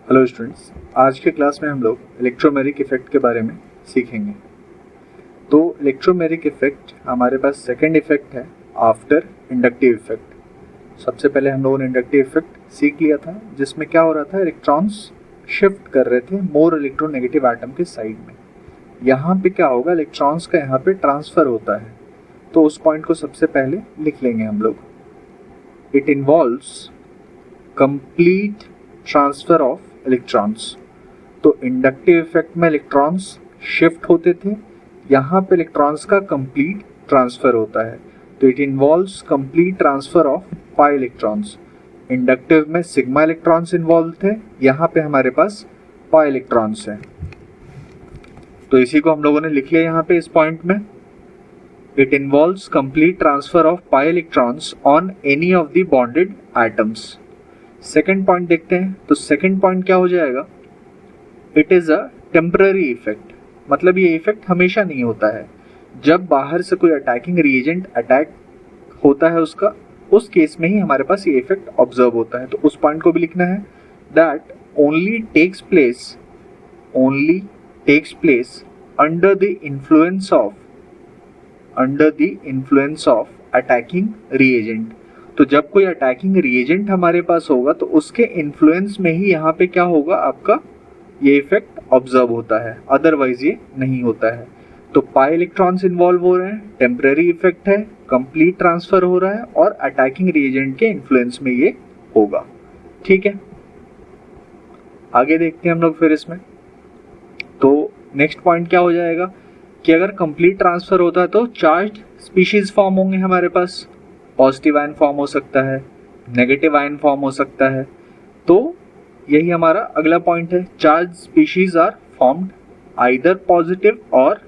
Hello students, आज के class में हम लोग इलेक्ट्रोमेरिक इफेक्ट के बारे में सीखेंगे। तो इलेक्ट्रोमेरिक इफेक्ट हमारे पास सेकंड इफेक्ट है आफ्टर इंडक्टिव इफेक्ट। सबसे पहले हम लोगों ने इंडक्टिव इफेक्ट सीख लिया था, जिसमें क्या हो रहा था, इलेक्ट्रॉन्स शिफ्ट कर रहे थे मोर इलेक्ट्रोनेगेटिव एटम के साइड में। यहाँ पे क्या होगा, इलेक्ट्रॉन्स का यहाँ पे ट्रांसफर होता है। तो उस पॉइंट को सबसे पहले लिख लेंगे हम लोग। It involves complete transfer of electrons. तो इंडक्टिव इफेक्ट में इलेक्ट्रॉन्स शिफ्ट होते थे, यहाँ पे इलेक्ट्रॉन्स का कंप्लीट ट्रांसफर होता है। तो it involves complete transfer of pi electrons. Inductive में सिग्मा इलेक्ट्रॉन्स इन्वॉल्व थे, यहाँ पे हमारे पास पाई इलेक्ट्रॉन्स हैं। तो इसी को हम लोगों ने लिख लिया यहाँ पे इस पॉइंट में। It involves complete transfer of pi electrons on any of the bonded atoms. Second point देखते हैं। तो सेकेंड पॉइंट क्या हो जाएगा, it is a temporary effect. मतलब ये इफेक्ट हमेशा नहीं होता है। जब बाहर से कोई अटैकिंग रिएजेंट अटैक होता है उसका, उस केस में ही हमारे पास ये इफेक्ट ऑब्जर्व होता है। तो उस पॉइंट को भी लिखना है, that only takes place under the influence of attacking reagent. तो जब कोई अटैकिंग रिएजेंट हमारे पास होगा तो उसके इन्फ्लुएंस में ही यहाँ पे क्या होगा, आपका ये इफेक्ट ऑब्जर्व होता है, अदरवाइज ये नहीं होता है। तो पाई इलेक्ट्रॉन्स इन्वॉल्व हो रहे हैं, टेम्पररी इफेक्ट है, कंप्लीट ट्रांसफर हो रहा है और अटैकिंग रिएजेंट के इन्फ्लुएंस में ये होगा। ठीक है, आगे देखते हैं हम लोग फिर इसमें। तो नेक्स्ट पॉइंट क्या हो जाएगा कि अगर कंप्लीट ट्रांसफर होता है तो चार्ज्ड स्पीशीज फॉर्म होंगे हमारे पास। पॉजिटिव आयन फॉर्म हो सकता है, नेगेटिव आयन फॉर्म हो सकता है। तो यही हमारा अगला पॉइंट है, charge species are formed either positive और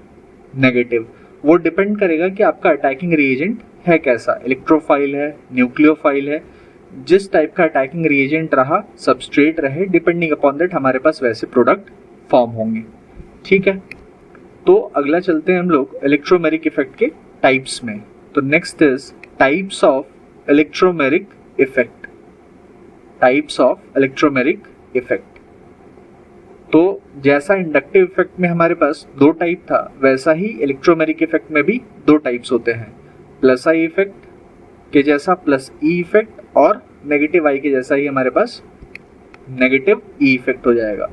नेगेटिव। वो डिपेंड करेगा कि आपका अटैकिंग रिएजेंट है कैसा, इलेक्ट्रोफाइल है, न्यूक्लियोफाइल है। जिस टाइप का अटैकिंग रिएजेंट रहा, सबस्ट्रेट रहे, डिपेंडिंग अपॉन दैट हमारे पास वैसे प्रोडक्ट फॉर्म होंगे। ठीक है, तो अगला चलते हैं हम लोग इलेक्ट्रोमेरिक इफेक्ट के टाइप्स में। तो next is types of electromeric effect. Types of electromeric effect. तो जैसा इंडक्टिव इफेक्ट में हमारे पास दो टाइप था, वैसा ही इलेक्ट्रोमेरिक इफेक्ट में भी दो टाइप्स होते हैं। प्लस आई इफेक्ट के जैसा प्लस ई इफेक्ट, और नेगेटिव आई के जैसा ही हमारे पास नेगेटिव ई इफेक्ट हो जाएगा।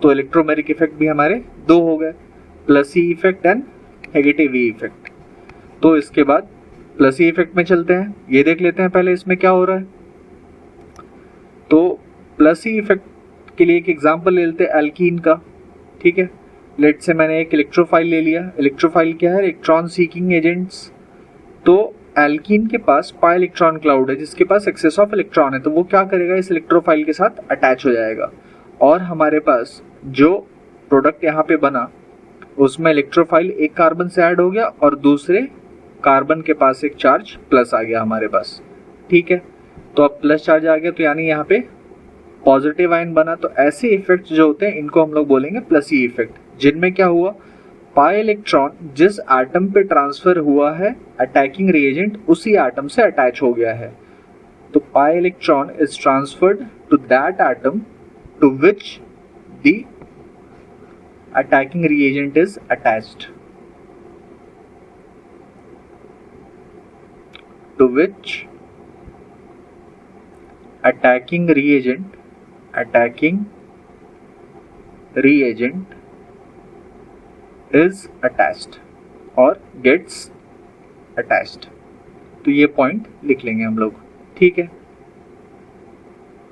तो इलेक्ट्रोमेरिक इफेक्ट भी हमारे दो हो गए, plus E effect and negative E effect. तो इसके बाद प्लस ई इफेक्ट में चलते हैं, ये देख लेते हैं पहले इसमें क्या हो रहा है। तो प्लस ई इफेक्ट के लिए एक एग्जांपल ले लेते हैं एल्कीन का। ठीक है, लेट से मैंने एक इलेक्ट्रोफाइल ले लिया। इलेक्ट्रोफाइल क्या है, इलेक्ट्रॉन सीकिंग एजेंट्स। तो एल्कीन के पास पाई इलेक्ट्रॉन क्लाउड है, जिसके पास एक्सेस ऑफ इलेक्ट्रॉन है। तो वो क्या करेगा, इस इलेक्ट्रोफाइल के साथ अटैच हो जाएगा और हमारे पास जो प्रोडक्ट यहाँ पे बना उसमें इलेक्ट्रोफाइल एक कार्बन से ऐड हो गया और दूसरे कार्बन के पास एक चार्ज प्लस आ गया हमारे पास। ठीक है, तो अब प्लस चार्ज आ गया, तो यानी यहाँ पे पॉजिटिव आयन बना। तो ऐसे इफेक्ट जो होते हैं इनको हम लोग बोलेंगे प्लस ई इफेक्ट, जिनमें क्या हुआ, पाई इलेक्ट्रॉन जिस एटम पे ट्रांसफर हुआ है अटैकिंग रिएजेंट, उसी एटम से अटैच हो गया है। तो pi electron is transferred to that atom to which the attacking reagent is attached. to which attacking reagent is attached or gets attached। तो ये पॉइंट लिख लेंगे हम लोग। ठीक है,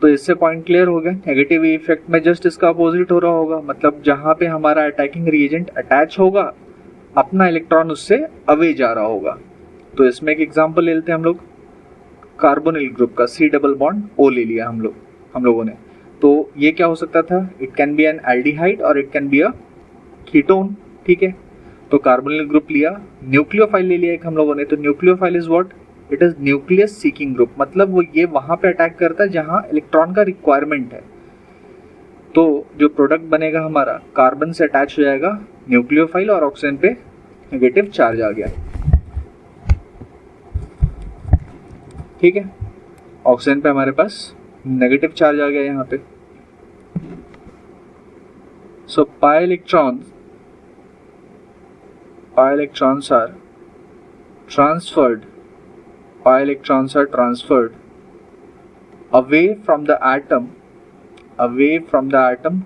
तो इससे पॉइंट क्लियर हो गया। नेगेटिव इफेक्ट में जस्ट इसका अपोजिट हो रहा होगा, मतलब जहां पे हमारा अटैकिंग रिएजेंट अटैच होगा, अपना इलेक्ट्रॉन उससे अवे जा रहा होगा। तो इसमें एक एग्जांपल ले लेते हैं हम लोग, कार्बोनिल ग्रुप का सी डबल बॉन्ड ओ ले लिया हम लोगों ने। तो ये क्या हो सकता था, it can be an aldehyde और it can be a ketone. ठीक है, तो कार्बोनिल ग्रुप लिया, न्यूक्लियोफाइल ले लिया एक हम लोगों ने। तो nucleophile is what, it is nucleus seeking group, मतलब वो ये वहां पे अटैक करता है जहां इलेक्ट्रॉन का रिक्वायरमेंट है। तो जो प्रोडक्ट बनेगा हमारा, कार्बन से अटैच हो जाएगा न्यूक्लियोफाइल और ऑक्सीजन पे नेगेटिव चार्ज आ गया। ठीक है, ऑक्सीजन पे हमारे पास नेगेटिव चार्ज आ गया यहाँ पे। So pi electrons are transferred. Pi electrons are transferred away from the atom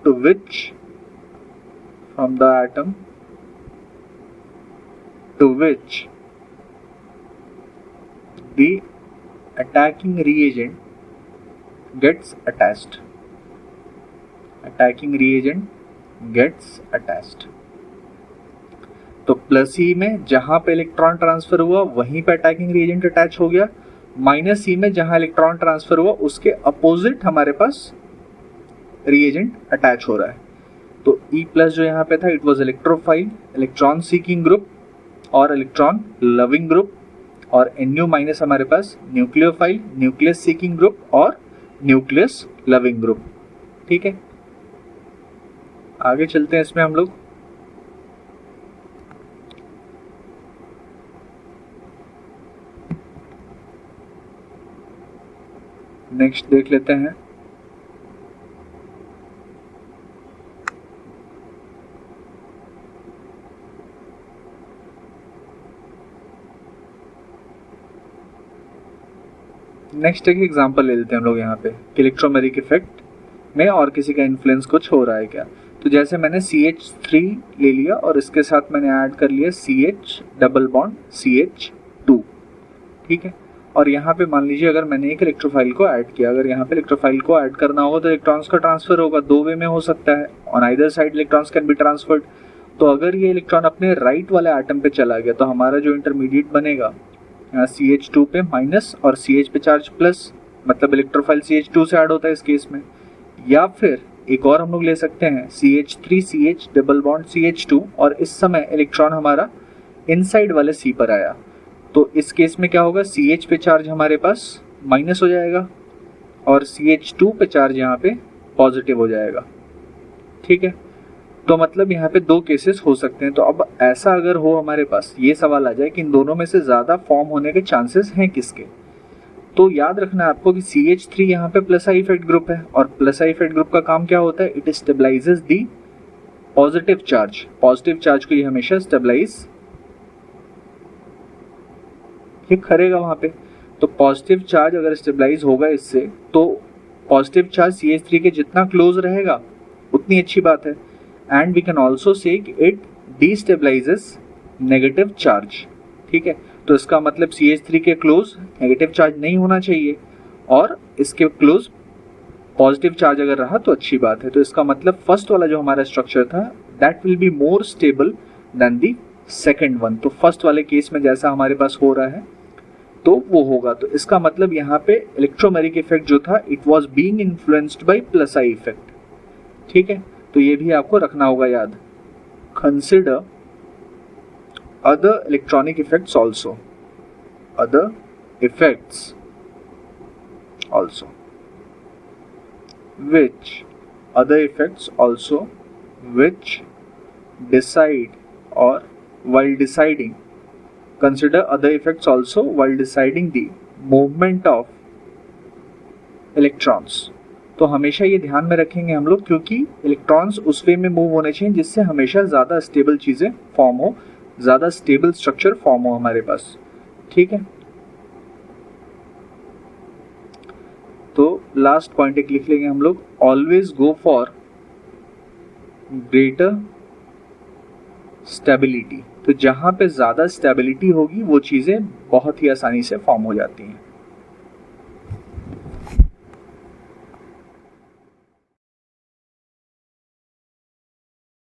to which the attacking reagent gets attached. तो प्लस ई में जहां पे इलेक्ट्रॉन ट्रांसफर हुआ वहीं पे अटैकिंग रिएजेंट अटैच हो गया, माइनस ई में जहां इलेक्ट्रॉन ट्रांसफर हुआ उसके अपोजिट हमारे पास रिएजेंट अटैच हो रहा है। तो ई प्लस जो यहाँ पे था it was electrophile, electron seeking group और इलेक्ट्रॉन लविंग ग्रुप, और NU माइनस हमारे पास न्यूक्लियोफाइल, न्यूक्लियस सीकिंग ग्रुप और न्यूक्लियस लविंग ग्रुप। ठीक है, आगे चलते हैं इसमें हम लोग। नेक्स्ट देख लेते हैं नेक्स्ट एक एग्जांपल ले लेते हैं हम लोग यहाँ पे कि इलेक्ट्रोमेरिक इफेक्ट में और किसी का इन्फ्लुएंस कुछ हो रहा है क्या। तो जैसे मैंने CH3 ले लिया और इसके साथ मैंने ऐड कर लिया CH डबल बॉन्ड CH2। ठीक है, और यहाँ पे मान लीजिए अगर मैंने एक इलेक्ट्रोफाइल को ऐड किया, अगर यहाँ पे इलेक्ट्रोफाइल को ऐड करना होगा तो इलेक्ट्रॉन्स का ट्रांसफर होगा, दो वे में हो सकता है, on either side electrons can be transferred. तो अगर ये इलेक्ट्रॉन अपने राइट वाले एटम पे चला गया तो हमारा जो इंटरमीडिएट बनेगा यहाँ CH2 पे माइनस और CH पे चार्ज प्लस, मतलब इलेक्ट्रोफाइल CH2 से ऐड होता है इस केस में। या फिर एक और हम लोग ले सकते हैं CH3 CH double bond CH2 और इस समय इलेक्ट्रॉन हमारा इनसाइड वाले C पर आया, तो इस केस में क्या होगा, CH पे चार्ज हमारे पास माइनस हो जाएगा और CH2 पे चार्ज यहाँ पे पॉजिटिव हो जाएगा। ठीक है, तो मतलब यहाँ पे दो केसेस हो सकते हैं। तो अब ऐसा अगर हो हमारे पास, ये सवाल आ जाए कि इन दोनों में से ज़्यादा फॉर्म होने के चांसेस हैं किसके, तो याद रखना है आपको कि CH3 यहाँ पे प्लस आई इफेक्ट ग्रुप है और प्लस आई इफेक्ट ग्रुप का काम क्या होता है, it stabilises the positive charge को ये हमेशा स्टेबलाइज ये करेगा वहाँ पे। तो पॉजिटिव चार्ज अगर स्टेबलाइज होगा इससे तो पॉजिटिव चार्ज CH3 के जितना क्लोज रहेगा उतनी अच्छी बात है। And we can also say it destabilises negative charge. ठीक है, तो इसका मतलब CH3 के क्लोज नेगेटिव चार्ज नहीं होना चाहिए और इसके क्लोज पॉजिटिव चार्ज अगर रहा तो अच्छी बात है। तो इसका मतलब फर्स्ट वाला जो हमारा स्ट्रक्चर था that will be more stable then the second one. तो फर्स्ट वाले केस में जैसा हमारे पास हो रहा है तो वो होगा। तो इसका मतलब यहाँ पे इलेक्ट्रोमेरिक इफेक्ट जो था it was being influenced by plus I effect. ठीक है, तो ये भी आपको रखना होगा याद। Consider other electronic effects also, other effects also which decide or while deciding, consider other effects also while deciding the movement of electrons। तो हमेशा ये ध्यान में रखेंगे हम लोग क्योंकि इलेक्ट्रॉन्स उस वे में मूव होने चाहिए जिससे हमेशा ज़्यादा स्टेबल चीज़ें फॉर्म हो, ज़्यादा स्टेबल स्ट्रक्चर फॉर्म हो हमारे पास। ठीक है, तो लास्ट पॉइंट एक लिख लेंगे हम लोग, always go for greater stability. तो जहां पे ज्यादा स्टेबिलिटी होगी वो चीजें बहुत ही आसानी से फॉर्म हो जाती हैं।